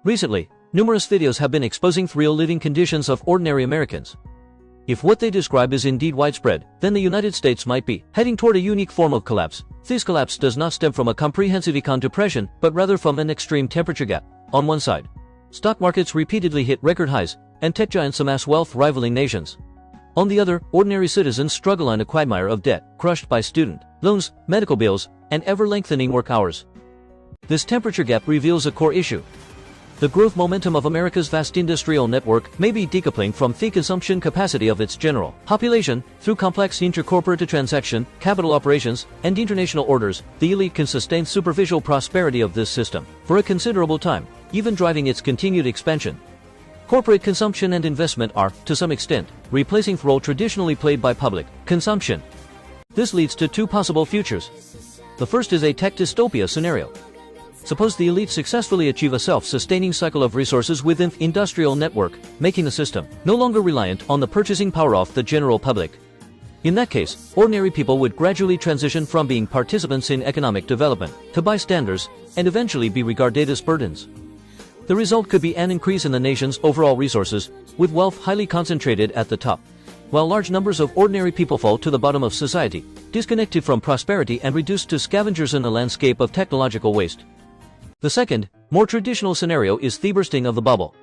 Recently, numerous videos have been exposing real living conditions of ordinary Americans. If what they describe is indeed widespread, then the United States might be heading toward a unique form of collapse. This collapse does not stem from a comprehensive econ depression, but rather from an extreme temperature gap. On one side, stock markets repeatedly hit record highs, and tech giants amass wealth rivaling nations. On the other, ordinary citizens struggle in a quagmire of debt, crushed by student loans, medical bills, and ever-lengthening work hours. This temperature gap reveals a core issue. The growth momentum of America's vast industrial network may be decoupling from the consumption capacity of its general population. Through complex intercorporate transaction, capital operations, and international orders, the elite can sustain superficial prosperity of this system for a considerable time, even driving its continued expansion. Corporate consumption and investment are, to some extent, replacing the role traditionally played by public consumption. This leads to two possible futures. The first is a tech dystopia scenario. Suppose the elite successfully achieve a self-sustaining cycle of resources within the industrial network, making the system no longer reliant on the purchasing power of the general public. In that case, ordinary people would gradually transition from being participants in economic development to bystanders, and eventually be regarded as burdens. The result could be an increase in the nation's overall resources, with wealth highly concentrated at the top, while large numbers of ordinary people fall to the bottom of society, disconnected from prosperity and reduced to scavengers in a landscape of technological waste. The second, more traditional scenario is the bursting of the bubble.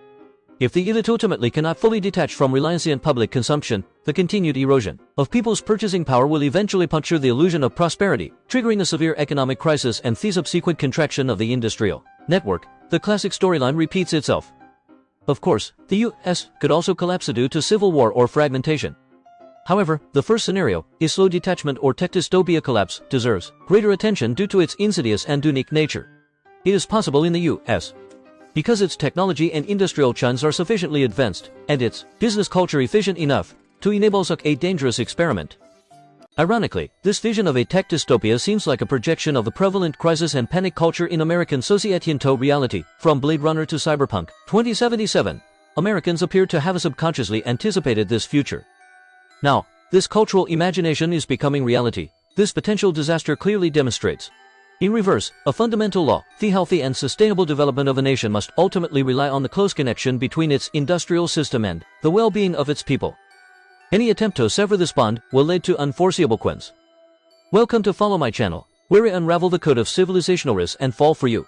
If the elite ultimately cannot fully detach from reliance on public consumption, the continued erosion of people's purchasing power will eventually puncture the illusion of prosperity, triggering a severe economic crisis and the subsequent contraction of the industrial network. The classic storyline repeats itself. Of course, the U.S. could also collapse due to civil war or fragmentation. However, the first scenario, a slow detachment or tech dystopia collapse, deserves greater attention due to its insidious and unique nature. It is possible in the U.S. because its technology and industrial chains are sufficiently advanced, and its business culture efficient enough to enable such a dangerous experiment. Ironically, this vision of a tech dystopia seems like a projection of the prevalent crisis and panic culture in American society into reality. From Blade Runner to Cyberpunk 2077, Americans appear to have subconsciously anticipated this future. Now, this cultural imagination is becoming reality. This potential disaster clearly demonstrates. In reverse, a fundamental law, the healthy and sustainable development of a nation must ultimately rely on the close connection between its industrial system and the well-being of its people. Any attempt to sever this bond will lead to unforeseeable consequences. Welcome to Follow My Channel, where I unravel the code of civilizational risk and fall for you.